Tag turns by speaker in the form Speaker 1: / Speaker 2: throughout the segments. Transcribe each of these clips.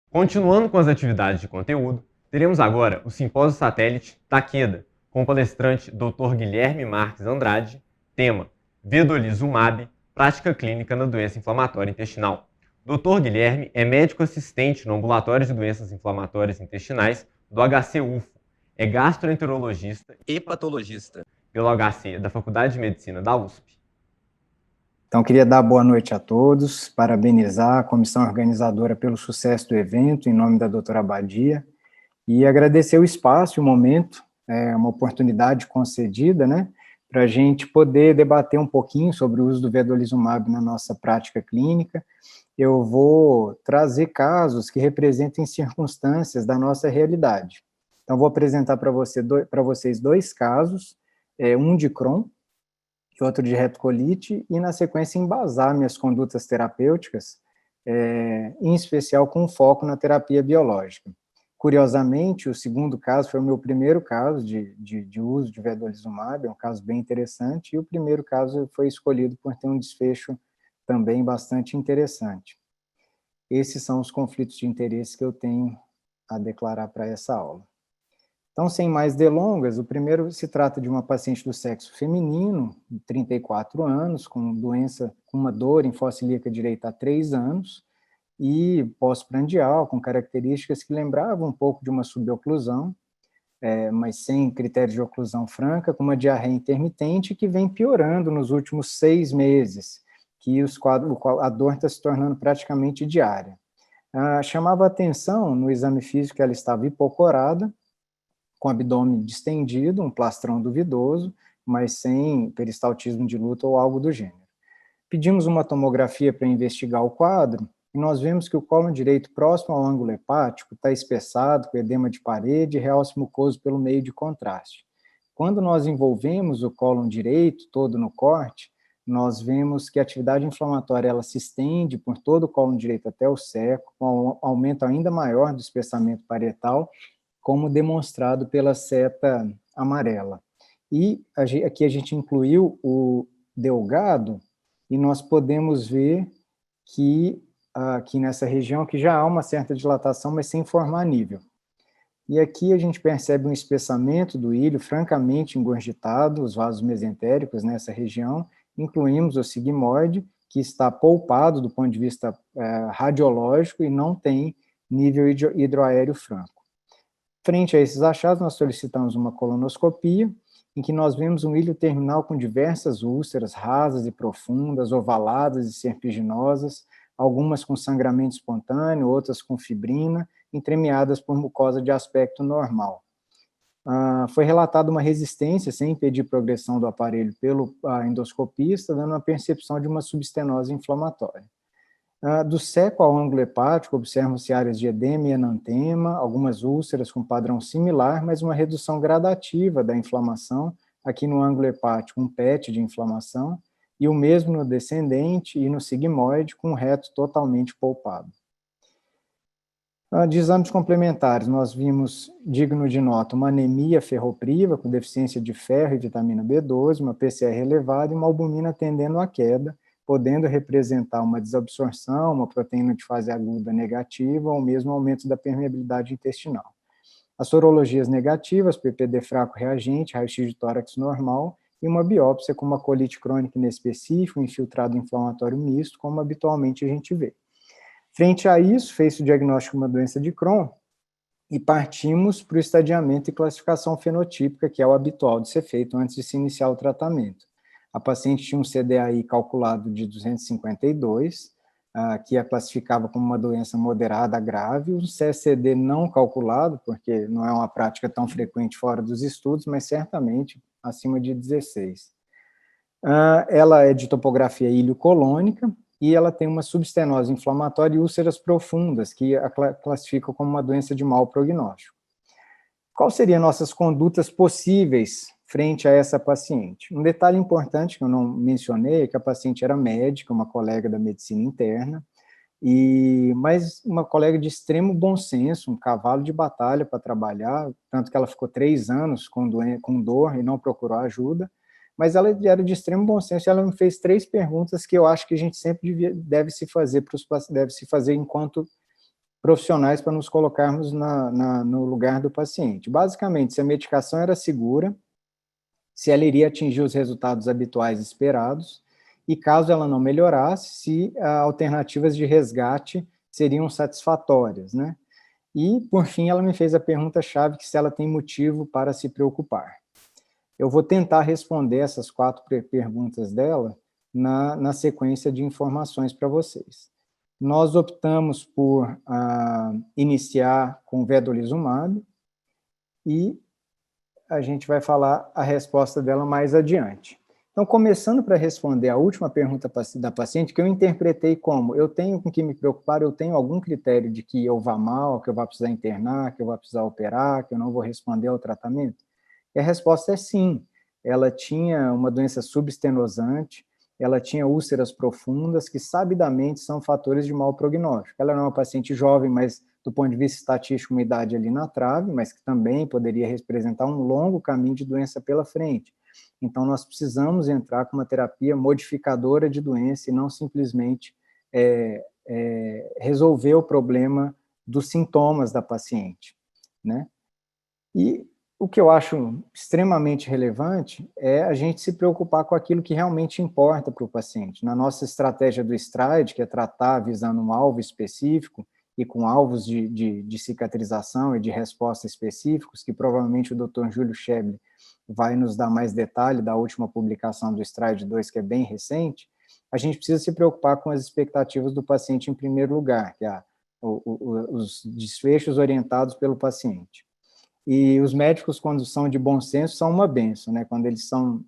Speaker 1: Continuando com as atividades de conteúdo, teremos agora o Simpósio Satélite Takeda, com o palestrante Dr. Guilherme Marques Andrade, tema Vedolizumab, prática clínica na doença inflamatória intestinal. Dr. Guilherme é médico assistente no Ambulatório de Doenças Inflamatórias Intestinais do HC-UFO, é gastroenterologista e patologista pelo HC da Faculdade de Medicina da USP.
Speaker 2: Então, queria dar boa noite a todos, parabenizar a comissão organizadora pelo sucesso do evento, em nome da doutora Abadia, e agradecer o espaço e o momento, uma oportunidade concedida, né, para a gente poder debater um pouquinho sobre o uso do vedolizumab na nossa prática clínica. Eu vou trazer casos que representem circunstâncias da nossa realidade. Então, vou apresentar para vocês dois casos, um de Crohn, e outro de retocolite, e na sequência embasar minhas condutas terapêuticas, em especial com foco na terapia biológica. Curiosamente, o segundo caso foi o meu primeiro caso de uso de vedolizumab, é um caso bem interessante, e o primeiro caso foi escolhido por ter um desfecho também bastante interessante. Esses são os conflitos de interesse que eu tenho a declarar para essa aula. Então, sem mais delongas, o primeiro se trata de uma paciente do sexo feminino, de 34 anos, com uma dor em fossa ilíaca direita há 3 anos, e pós-prandial, com características que lembravam um pouco de uma suboclusão, mas sem critério de oclusão franca, com uma diarreia intermitente que vem piorando nos últimos 6 meses, que a dor está se tornando praticamente diária. Chamava a atenção no exame físico que ela estava hipocorada, com abdômen distendido, um plastrão duvidoso, mas sem peristaltismo de luta ou algo do gênero. Pedimos uma tomografia para investigar o quadro, e nós vemos que o cólon direito próximo ao ângulo hepático está espessado, com edema de parede e realce mucoso pelo meio de contraste. Quando nós envolvemos o cólon direito todo no corte, nós vemos que a atividade inflamatória ela se estende por todo o cólon direito até o seco, com um aumento ainda maior do espessamento parietal, como demonstrado pela seta amarela. E aqui a gente incluiu o delgado, e nós podemos ver que aqui nessa região que já há uma certa dilatação, mas sem formar nível. E aqui a gente percebe um espessamento do ilho francamente engurgitado, os vasos mesentéricos nessa região, incluímos o sigmoide, que está polpado do ponto de vista radiológico e não tem nível hidroaéreo franco. Frente a esses achados, nós solicitamos uma colonoscopia, em que nós vemos um ilho terminal com diversas úlceras rasas e profundas, ovaladas e serpiginosas, algumas com sangramento espontâneo, outras com fibrina, entremeadas por mucosa de aspecto normal. Foi relatada uma resistência, sem impedir progressão do aparelho pelo endoscopista, dando a percepção de uma substenose inflamatória. Do seco ao ângulo hepático, observam-se áreas de edema e enantema, algumas úlceras com padrão similar, mas uma redução gradativa da inflamação, aqui no ângulo hepático um PET de inflamação, e o mesmo no descendente e no sigmoide, com o reto totalmente polpado. De exames complementares, nós vimos, digno de nota, uma anemia ferropriva, com deficiência de ferro e vitamina B12, uma PCR elevada e uma albumina tendendo à queda, podendo representar uma desabsorção, uma proteína de fase aguda negativa, ou mesmo aumento da permeabilidade intestinal. As sorologias negativas, PPD fraco reagente, raio-x de tórax normal, e uma biópsia com uma colite crônica inespecífica, um infiltrado inflamatório misto, como habitualmente a gente vê. Frente a isso, fez-se o diagnóstico de uma doença de Crohn, e partimos para o estadiamento e classificação fenotípica, que é o habitual de ser feito antes de se iniciar o tratamento. A paciente tinha um CDAI calculado de 252, que a classificava como uma doença moderada grave, um CSCD não calculado, porque não é uma prática tão frequente fora dos estudos, mas certamente acima de 16. Ela é de topografia iliocolônica, e ela tem uma substenose inflamatória e úlceras profundas, que a classificam como uma doença de mau prognóstico. Quais seriam nossas condutas possíveis frente a essa paciente? Um detalhe importante que eu não mencionei é que a paciente era médica, uma colega da medicina interna, mas uma colega de extremo bom senso, um cavalo de batalha para trabalhar, tanto que ela ficou 3 anos com dor e não procurou ajuda, mas ela era de extremo bom senso e ela me fez 3 perguntas que eu acho que a gente sempre deve se fazer enquanto profissionais para nos colocarmos no lugar do paciente. Basicamente, se a medicação era segura, se ela iria atingir os resultados habituais esperados, e caso ela não melhorasse, se alternativas de resgate seriam satisfatórias, né? E, por fim, ela me fez a pergunta-chave, que se ela tem motivo para se preocupar. Eu vou tentar responder essas 4 perguntas dela na sequência de informações para vocês. Nós optamos por iniciar com vedolizumab, e a gente vai falar a resposta dela mais adiante. Então, começando para responder a última pergunta da paciente, que eu interpretei como: eu tenho com que me preocupar, eu tenho algum critério de que eu vá mal, que eu vá precisar internar, que eu vá precisar operar, que eu não vou responder ao tratamento? E a resposta é sim. Ela tinha uma doença subestenosante, ela tinha úlceras profundas, que sabidamente são fatores de mau prognóstico. Ela era uma paciente jovem, mas do ponto de vista estatístico, uma idade ali na trave, mas que também poderia representar um longo caminho de doença pela frente. Então, nós precisamos entrar com uma terapia modificadora de doença e não simplesmente resolver o problema dos sintomas da paciente, né? E o que eu acho extremamente relevante é a gente se preocupar com aquilo que realmente importa para o paciente. Na nossa estratégia do STRIDE, que é tratar visando um alvo específico e com alvos de cicatrização e de resposta específicos, que provavelmente o Dr. Júlio Scheble vai nos dar mais detalhe da última publicação do STRIDE 2, que é bem recente, a gente precisa se preocupar com as expectativas do paciente em primeiro lugar, que é os desfechos orientados pelo paciente. E os médicos, quando são de bom senso, são uma benção, né? Quando eles são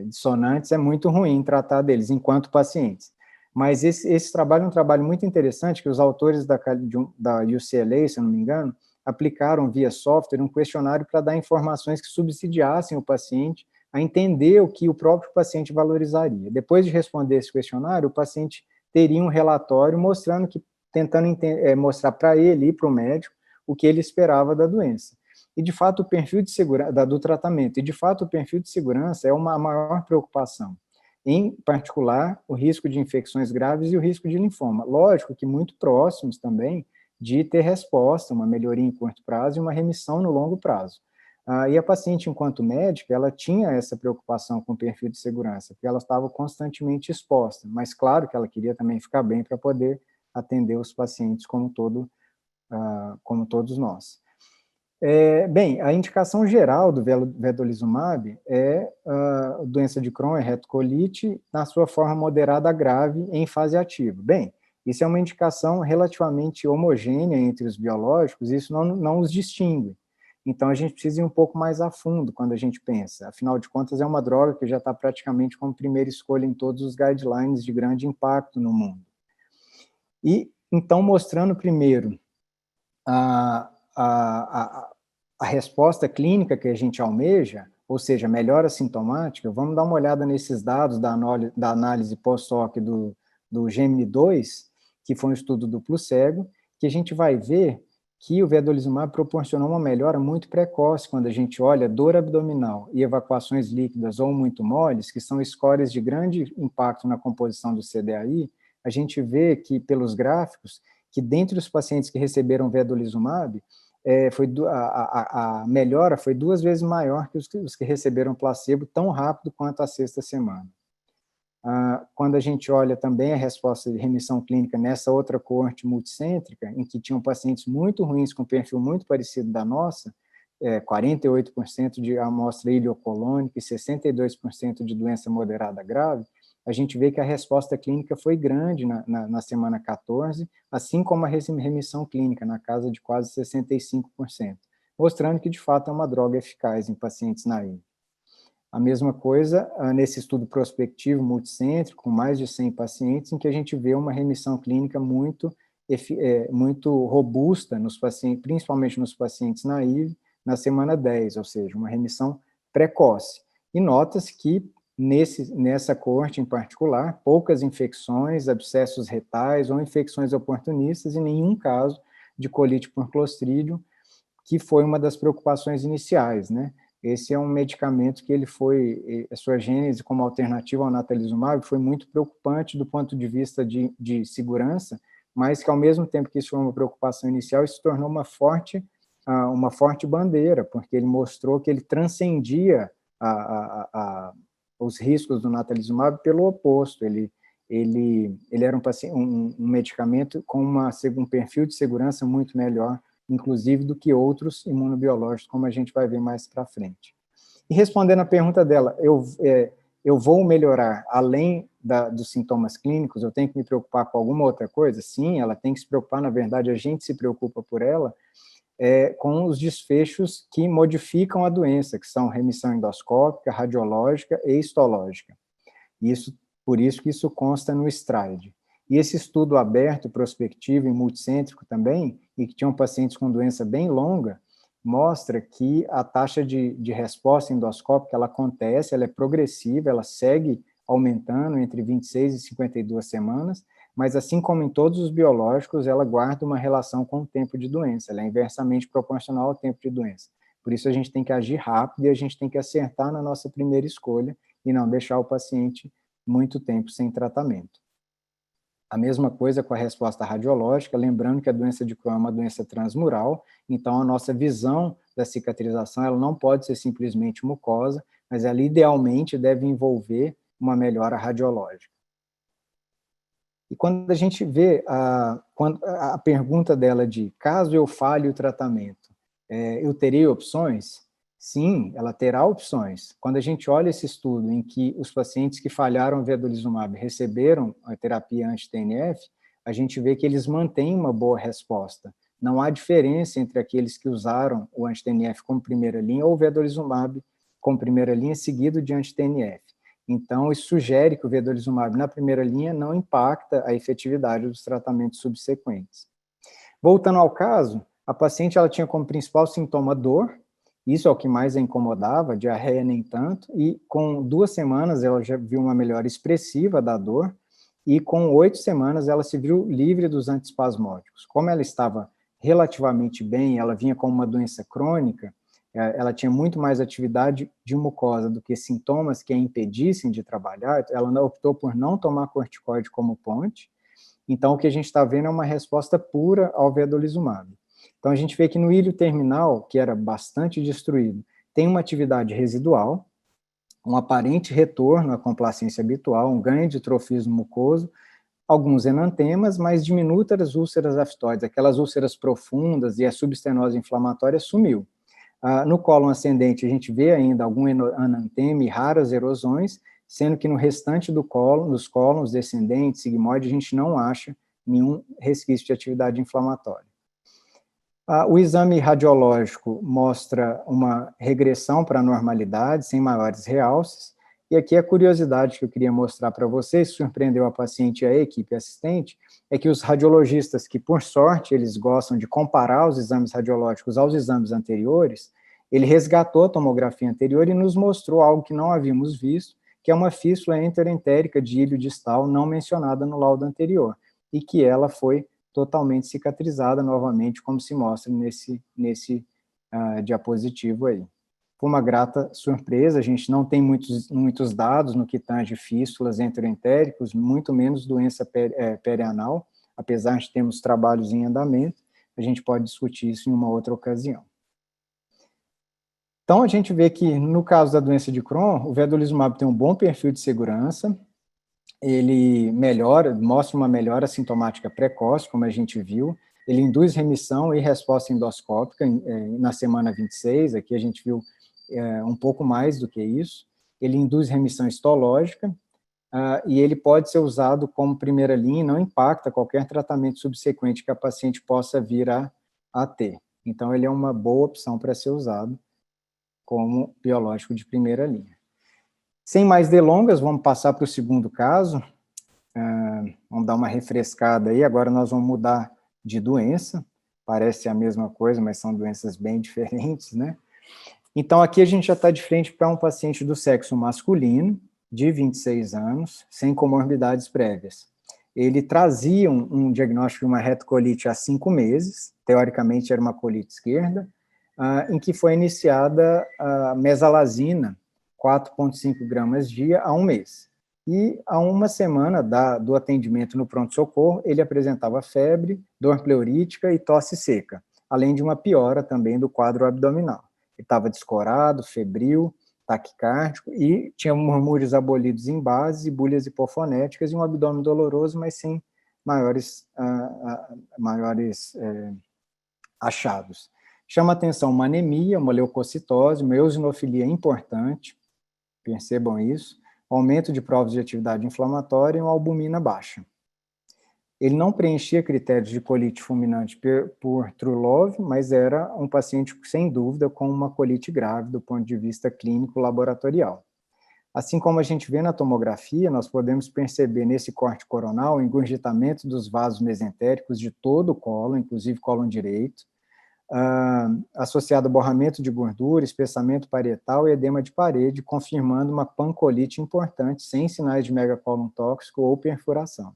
Speaker 2: dissonantes, é muito ruim tratar deles enquanto pacientes. Mas esse trabalho é um trabalho muito interessante, que os autores da UCLA, se eu não me engano, aplicaram via software um questionário para dar informações que subsidiassem o paciente a entender o que o próprio paciente valorizaria. Depois de responder esse questionário, o paciente teria um relatório mostrando que, tentando mostrar para ele e para o médico o que ele esperava da doença. E, de fato, o perfil de segurança do tratamento, e, de fato, o perfil de segurança é uma maior preocupação. Em particular, o risco de infecções graves e o risco de linfoma. Lógico que muito próximos também de ter resposta, uma melhoria em curto prazo e uma remissão no longo prazo. E a paciente, enquanto médica, ela tinha essa preocupação com o perfil de segurança, porque ela estava constantemente exposta, mas claro que ela queria também ficar bem para poder atender os pacientes como todos nós. Bem, a indicação geral do vedolizumab é doença de Crohn, retocolite, na sua forma moderada a grave em fase ativa. Bem, isso é uma indicação relativamente homogênea entre os biológicos, e isso não os distingue. Então, a gente precisa ir um pouco mais a fundo quando a gente pensa. Afinal de contas, é uma droga que já está praticamente como primeira escolha em todos os guidelines de grande impacto no mundo. E, então, mostrando primeiro a resposta clínica que a gente almeja, ou seja, melhora sintomática, vamos dar uma olhada nesses dados da análise pós-hoc do Gemini-2, que foi um estudo duplo cego, que a gente vai ver que o vedolizumab proporcionou uma melhora muito precoce quando a gente olha dor abdominal e evacuações líquidas ou muito moles, que são scores de grande impacto na composição do CDAI. A gente vê que, pelos gráficos, que dentre os pacientes que receberam vedolizumab, a melhora foi 2 vezes maior que os que receberam placebo, tão rápido quanto a 6ª semana. Quando a gente olha também a resposta de remissão clínica nessa outra coorte multicêntrica, em que tinham pacientes muito ruins, com perfil muito parecido da nossa, 48% de amostra iliocolônica e 62% de doença moderada grave, a gente vê que a resposta clínica foi grande na semana 14, assim como a remissão clínica, na casa de quase 65%, mostrando que, de fato, é uma droga eficaz em pacientes naivos. A mesma coisa nesse estudo prospectivo multicêntrico, com mais de 100 pacientes, em que a gente vê uma remissão clínica muito robusta, nos pacientes, principalmente nos pacientes naivos, na semana 10, ou seja, uma remissão precoce. E nota-se que, nessa coorte em particular, poucas infecções, abscessos retais ou infecções oportunistas, e nenhum caso de colite por Clostridium, que foi uma das preocupações iniciais, né? Esse é um medicamento que a sua gênese como alternativa ao natalizumab foi muito preocupante do ponto de vista de segurança, mas que ao mesmo tempo que isso foi uma preocupação inicial, isso se tornou uma forte bandeira, porque ele mostrou que ele transcendia os riscos do natalizumab pelo oposto, ele era um medicamento com um perfil de segurança muito melhor, inclusive do que outros imunobiológicos, como a gente vai ver mais para frente. E respondendo à pergunta dela, eu vou melhorar além dos sintomas clínicos, eu tenho que me preocupar com alguma outra coisa? Sim, ela tem que se preocupar, na verdade, a gente se preocupa por ela, com os desfechos que modificam a doença, que são remissão endoscópica, radiológica e histológica. Por isso que isso consta no STRIDE. E esse estudo aberto, prospectivo e multicêntrico também, e que tinham pacientes com doença bem longa, mostra que a taxa de resposta endoscópica, ela acontece, ela é progressiva, ela segue aumentando entre 26 e 52 semanas, mas assim como em todos os biológicos, ela guarda uma relação com o tempo de doença, ela é inversamente proporcional ao tempo de doença. Por isso a gente tem que agir rápido e a gente tem que acertar na nossa primeira escolha e não deixar o paciente muito tempo sem tratamento. A mesma coisa com a resposta radiológica, lembrando que a doença de Crohn é uma doença transmural, então a nossa visão da cicatrização ela não pode ser simplesmente mucosa, mas ela idealmente deve envolver uma melhora radiológica. E quando a gente vê a pergunta dela de caso eu falhe o tratamento, eu terei opções? Sim, ela terá opções. Quando a gente olha esse estudo em que os pacientes que falharam o vedolizumab receberam a terapia anti-TNF, a gente vê que eles mantêm uma boa resposta. Não há diferença entre aqueles que usaram o anti-TNF como primeira linha ou o vedolizumab como primeira linha seguido de anti-TNF. Então, isso sugere que o vedolizumab na primeira linha não impacta a efetividade dos tratamentos subsequentes. Voltando ao caso, a paciente ela tinha como principal sintoma dor, isso é o que mais a incomodava, diarreia nem tanto, e com 2 semanas ela já viu uma melhora expressiva da dor, e com 8 semanas ela se viu livre dos antiespasmódicos. Como ela estava relativamente bem, ela vinha com uma doença crônica, ela tinha muito mais atividade de mucosa do que sintomas que a impedissem de trabalhar, ela optou por não tomar corticoide como ponte, então o que a gente está vendo é uma resposta pura ao vedolizumab. Então a gente vê que no ilho terminal, que era bastante destruído, tem uma atividade residual, um aparente retorno à complacência habitual, um ganho de trofismo mucoso, alguns enantemas, mas diminutas úlceras aftoides, aquelas úlceras profundas e a subestenose inflamatória sumiu. No cólon ascendente, a gente vê ainda algum enantema e raras erosões, sendo que no restante do cólon, nos cólons descendentes, sigmoide, a gente não acha nenhum resquício de atividade inflamatória. O exame radiológico mostra uma regressão para a normalidade, sem maiores realces, e aqui a curiosidade que eu queria mostrar para vocês, surpreendeu a paciente e a equipe assistente, é que os radiologistas, que por sorte eles gostam de comparar os exames radiológicos aos exames anteriores, ele resgatou a tomografia anterior e nos mostrou algo que não havíamos visto, que é uma fístula enteroentérica de ilho distal não mencionada no laudo anterior, e que ela foi totalmente cicatrizada novamente, como se mostra nesse diapositivo aí. Foi uma grata surpresa, a gente não tem muitos dados no que tange fístulas enteroentéricos, muito menos doença perianal, apesar de termos trabalhos em andamento, a gente pode discutir isso em uma outra ocasião. Então, a gente vê que, no caso da doença de Crohn, o vedolizumab tem um bom perfil de segurança, ele mostra uma melhora sintomática precoce, como a gente viu, ele induz remissão e resposta endoscópica na semana 26, aqui a gente viu um pouco mais do que isso, ele induz remissão histológica, e ele pode ser usado como primeira linha e não impacta qualquer tratamento subsequente que a paciente possa vir a ter. Então, ele é uma boa opção para ser usado como biológico de primeira linha. Sem mais delongas, vamos passar para o segundo caso, vamos dar uma refrescada aí, agora nós vamos mudar de doença, parece a mesma coisa, mas são doenças bem diferentes, né? Então, aqui a gente já está de frente para um paciente do sexo masculino, de 26 anos, sem comorbidades prévias. Ele trazia um diagnóstico de uma retocolite há 5 meses, teoricamente era uma colite esquerda, em que foi iniciada a mesalazina, 4,5 gramas dia, há 1 mês. E a uma semana do atendimento no pronto-socorro, ele apresentava febre, dor pleurítica e tosse seca, além de uma piora também do quadro abdominal. Ele estava descorado, febril, taquicárdico e tinha murmúrios abolidos em bases e bulhas hipofonéticas e um abdômen doloroso, mas sem maiores achados. Chama atenção uma anemia, uma leucocitose, uma eosinofilia importante, percebam isso, aumento de provas de atividade inflamatória e uma albumina baixa. Ele não preenchia critérios de colite fulminante por True-Love, mas era um paciente, sem dúvida, com uma colite grave do ponto de vista clínico laboratorial. Assim como a gente vê na tomografia, nós podemos perceber nesse corte coronal o engurgitamento dos vasos mesentéricos de todo o colo, inclusive cólon direito, associado a borramento de gordura, espessamento parietal e edema de parede, confirmando uma pancolite importante, sem sinais de megacólon tóxico ou perfuração.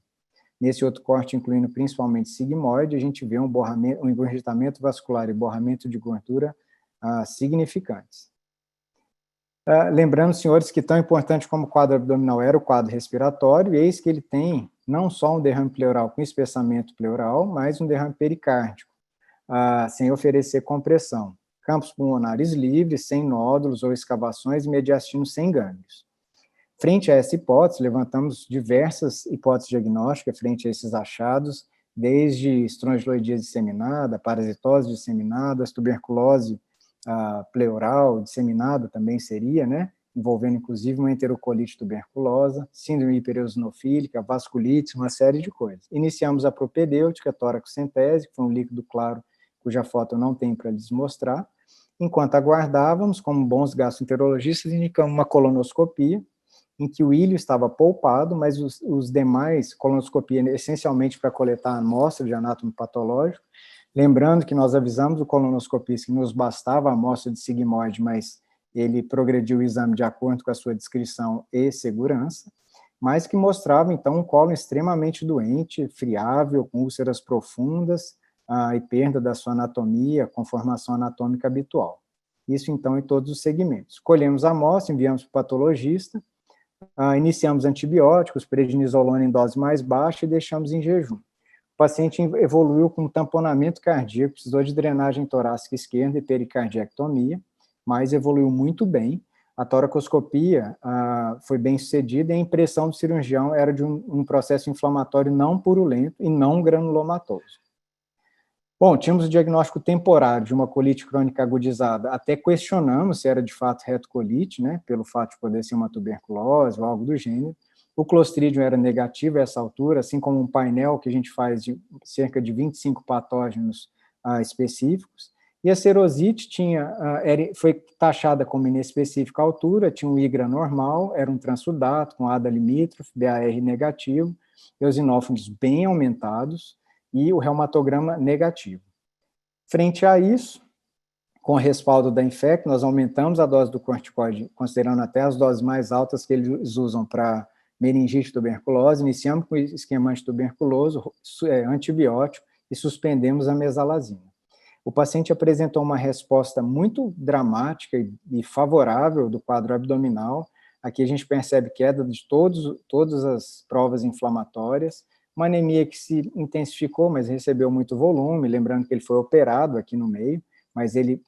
Speaker 2: Nesse outro corte, incluindo principalmente sigmoide, a gente vê um engurgitamento vascular e borramento de gordura significantes. Lembrando, senhores, que tão importante como o quadro abdominal era o quadro respiratório, eis que ele tem não só um derrame pleural com espessamento pleural, mas um derrame pericárdico, sem oferecer compressão. Campos pulmonares livres, sem nódulos ou escavações, e mediastino sem gânglios. Frente a essa hipótese, levantamos diversas hipóteses diagnósticas frente a esses achados, desde estrongiloidia disseminada, parasitose disseminada, tuberculose pleural disseminada também seria, né? Envolvendo inclusive uma enterocolite tuberculosa, síndrome hipereosinofílica, vasculite, uma série de coisas. Iniciamos a propedêutica toracocentese, que foi um líquido claro, cuja foto eu não tenho para lhes mostrar. Enquanto aguardávamos, como bons gastroenterologistas, indicamos uma colonoscopia, em que o ilho estava poupado, mas os demais, colonoscopia essencialmente para coletar a amostra de anátomo patológico, lembrando que nós avisamos o colonoscopista que nos bastava a amostra de sigmoide, mas ele progrediu o exame de acordo com a sua descrição e segurança, mas que mostrava, então, um cólon extremamente doente, friável, com úlceras profundas e perda da sua anatomia, conformação anatômica habitual. Isso, então, em todos os segmentos. Colhemos a amostra, enviamos para o patologista, iniciamos antibióticos, prednisolona em dose mais baixa e deixamos em jejum. O paciente evoluiu com tamponamento cardíaco, precisou de drenagem torácica esquerda e pericardiectomia, mas evoluiu muito bem. A toracoscopia foi bem sucedida e a impressão do cirurgião era de um processo inflamatório não purulento e não granulomatoso. Bom, tínhamos o diagnóstico temporário de uma colite crônica agudizada, até questionamos se era de fato retocolite, né, pelo fato de poder ser uma tuberculose ou algo do gênero. O Clostridium era negativo a essa altura, assim como um painel que a gente faz de cerca de 25 patógenos específicos. E a serosite foi taxada como inespecífica à altura, tinha um IGRA normal, era um transudato com ADA limítrofe, BAR negativo, eosinófilos bem aumentados, e o reumatograma negativo. Frente a isso, com o respaldo da Infect, nós aumentamos a dose do corticoide, considerando até as doses mais altas que eles usam para meningite e tuberculose, iniciamos com o esquema antituberculoso, antibiótico, e suspendemos a mesalazina. O paciente apresentou uma resposta muito dramática e favorável do quadro abdominal. Aqui a gente percebe queda de todas as provas inflamatórias, uma anemia que se intensificou, mas recebeu muito volume, lembrando que ele foi operado aqui no meio, mas ele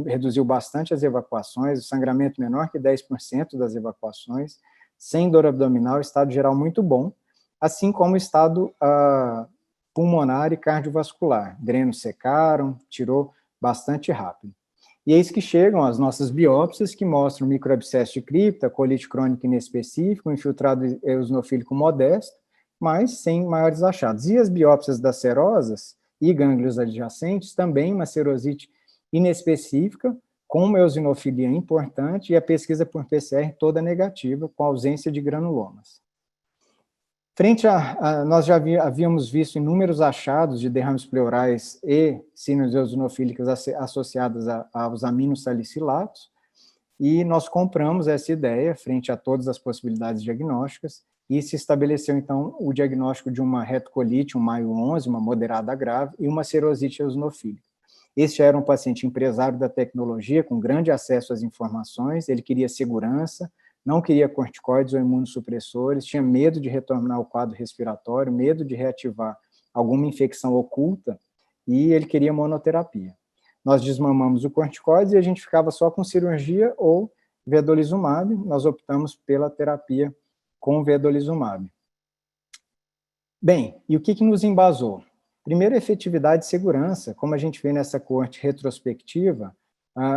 Speaker 2: reduziu bastante as evacuações, o sangramento menor que 10% das evacuações, sem dor abdominal, estado geral muito bom, assim como o estado pulmonar e cardiovascular. Drenos secaram, tirou bastante rápido. E eis que chegam as nossas biópsias, que mostram microabscesso de cripta, colite crônica inespecífica, infiltrado eosinofílico modesto, mas sem maiores achados. E as biópsias das serosas e gânglios adjacentes, também uma serosite inespecífica, com uma eosinofilia importante, e a pesquisa por PCR toda negativa, com ausência de granulomas. Nós já havíamos visto inúmeros achados de derrames pleurais e síndromes eosinofílicas associadas aos aminosalicilatos, e nós compramos essa ideia frente a todas as possibilidades diagnósticas, e se estabeleceu, então, o diagnóstico de uma retocolite, um Maio 11, uma moderada grave, e uma serosite eosinofílica. Este era um paciente empresário da tecnologia, com grande acesso às informações, ele queria segurança, não queria corticoides ou imunossupressores, tinha medo de retornar ao quadro respiratório, medo de reativar alguma infecção oculta, e ele queria monoterapia. Nós desmamamos o corticoide e a gente ficava só com cirurgia ou vedolizumab. Nós optamos pela terapia com vedolizumab. Bem, e o que nos embasou? Primeiro, efetividade e segurança. Como a gente vê nessa coorte retrospectiva,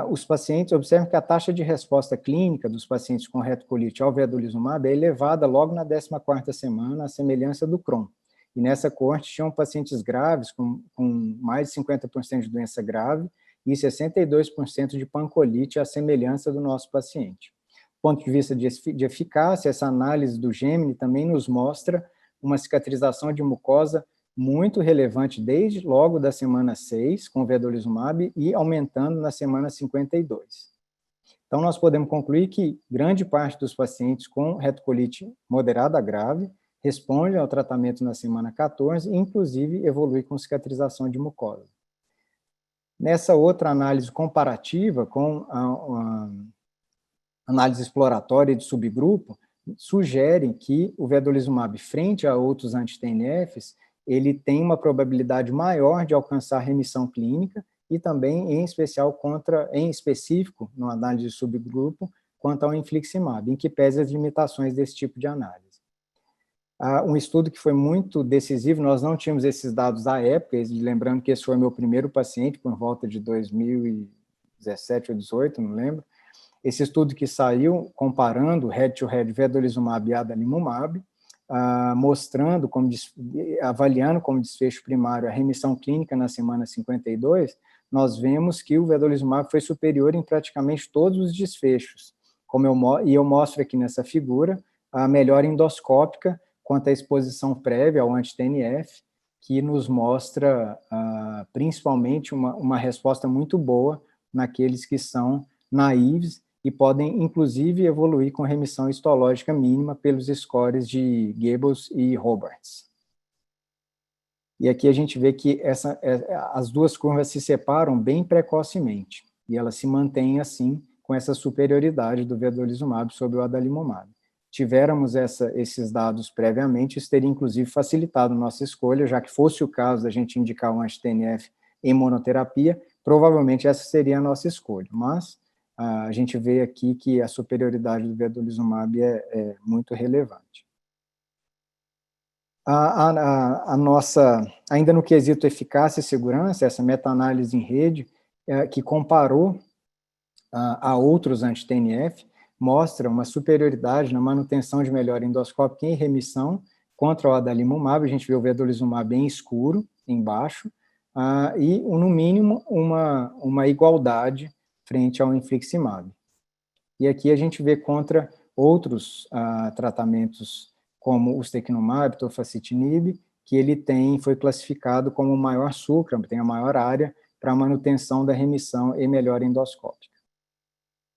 Speaker 2: os pacientes observam que a taxa de resposta clínica dos pacientes com retocolite ao vedolizumab é elevada logo na 14ª semana, à semelhança do Crohn. E nessa coorte tinham pacientes graves, com mais de 50% de doença grave, e 62% de pancolite, à semelhança do nosso paciente. Do ponto de vista de eficácia, essa análise do Gemini também nos mostra uma cicatrização de mucosa muito relevante desde logo da semana 6, com vedolizumab, e aumentando na semana 52. Então, nós podemos concluir que grande parte dos pacientes com retocolite moderada a grave responde ao tratamento na semana 14, e inclusive evolui com cicatrização de mucosa. Nessa outra análise comparativa, com a análise exploratória de subgrupo, sugerem que o vedolizumab, frente a outros anti-TNFs, ele tem uma probabilidade maior de alcançar remissão clínica e também, em específico, no análise de subgrupo, quanto ao infliximab, em que pese as limitações desse tipo de análise. Um estudo que foi muito decisivo, nós não tínhamos esses dados à época, lembrando que esse foi meu primeiro paciente, por volta de 2017 ou 2018, não lembro. Esse estudo que saiu comparando head-to-head vedolizumab e adalimumab, avaliando como desfecho primário a remissão clínica na semana 52, nós vemos que o vedolizumab foi superior em praticamente todos os desfechos. Eu mostro aqui nessa figura a melhora endoscópica quanto à exposição prévia ao anti-TNF, que nos mostra principalmente uma resposta muito boa naqueles que são naives e podem, inclusive, evoluir com remissão histológica mínima pelos scores de Goebbels e Roberts. E aqui a gente vê que as duas curvas se separam bem precocemente, e elas se mantêm assim, com essa superioridade do vedolizumab sobre o adalimumab. Tivéssemos esses dados previamente, isso teria, inclusive, facilitado nossa escolha, já que fosse o caso da gente indicar um anti-TNF em monoterapia, provavelmente essa seria a nossa escolha, mas a gente vê aqui que a superioridade do vedolizumab é muito relevante. Ainda no quesito eficácia e segurança, essa meta-análise em rede, que comparou a outros anti-TNF, mostra uma superioridade na manutenção de melhora endoscópica em remissão contra o adalimumab. A gente vê o vedolizumab bem escuro, embaixo, e, no mínimo, uma igualdade frente ao infliximab. E aqui a gente vê contra outros tratamentos, como o ustekinumab, tofacitinib, que ele foi classificado como o maior sucra, tem a maior área para a manutenção da remissão e melhora endoscópica.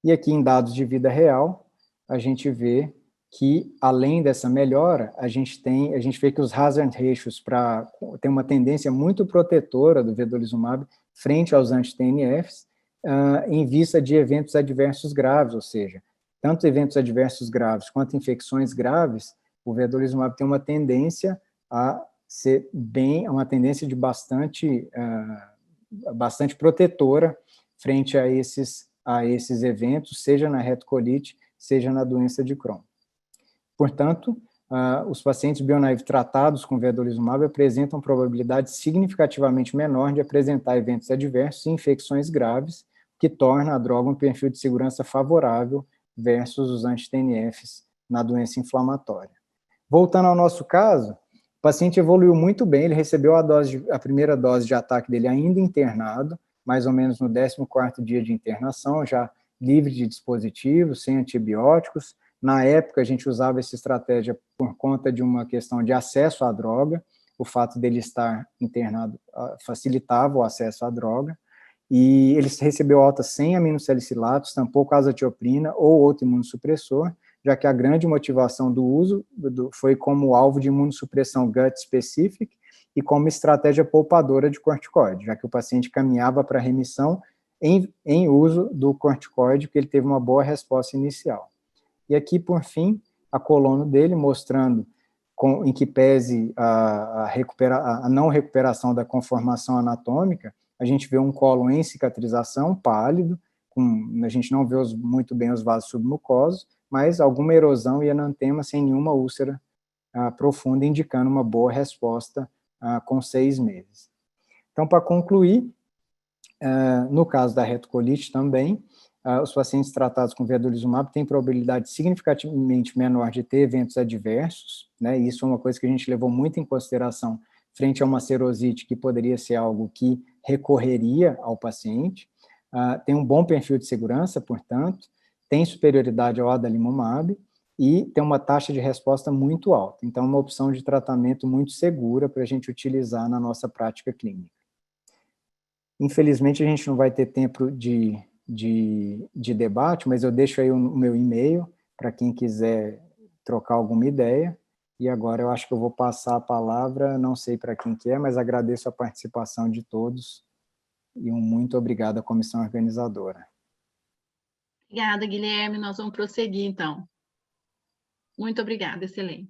Speaker 2: E aqui, em dados de vida real, a gente vê que, além dessa melhora, a gente vê que os hazard ratios tem uma tendência muito protetora do vedolizumab frente aos anti-TNFs, em vista de eventos adversos graves, ou seja, tanto eventos adversos graves quanto infecções graves, o vedolizumab tem uma tendência uma tendência de bastante protetora frente a esses eventos, seja na retocolite, seja na doença de Crohn. Portanto, os pacientes bionaive tratados com vedolizumab apresentam probabilidade significativamente menor de apresentar eventos adversos e infecções graves, que torna a droga um perfil de segurança favorável versus os anti-TNFs na doença inflamatória. Voltando ao nosso caso, o paciente evoluiu muito bem, ele recebeu a primeira dose de ataque dele ainda internado, mais ou menos no 14º dia de internação, já livre de dispositivos, sem antibióticos. Na época, a gente usava essa estratégia por conta de uma questão de acesso à droga, o fato dele estar internado facilitava o acesso à droga, e ele recebeu alta sem aminosalicilatos, tampouco azatioprina ou outro imunossupressor, já que a grande motivação do uso foi como alvo de imunossupressão gut-specific e como estratégia poupadora de corticoide, já que o paciente caminhava para remissão em uso do corticoide, porque ele teve uma boa resposta inicial. E aqui, por fim, a colono dele, mostrando em que pese a não recuperação da conformação anatômica, a gente vê um colo em cicatrização, pálido, a gente não vê muito bem os vasos submucosos, mas alguma erosão e enantema sem nenhuma úlcera profunda, indicando uma boa resposta com 6 meses. Então, para concluir, no caso da retocolite também, os pacientes tratados com vedolizumab têm probabilidade significativamente menor de ter eventos adversos, né? Isso é uma coisa que a gente levou muito em consideração frente a uma serosite que poderia ser algo que recorreria ao paciente. Tem um bom perfil de segurança, portanto, tem superioridade ao adalimumab e tem uma taxa de resposta muito alta. Então, é uma opção de tratamento muito segura para a gente utilizar na nossa prática clínica. Infelizmente, a gente não vai ter tempo de debate, mas eu deixo aí o meu e-mail para quem quiser trocar alguma ideia. E agora eu acho que eu vou passar a palavra, não sei para quem que é, mas agradeço a participação de todos e um muito obrigado à comissão organizadora.
Speaker 3: Obrigada, Guilherme. Nós vamos prosseguir, então. Muito obrigada, excelente.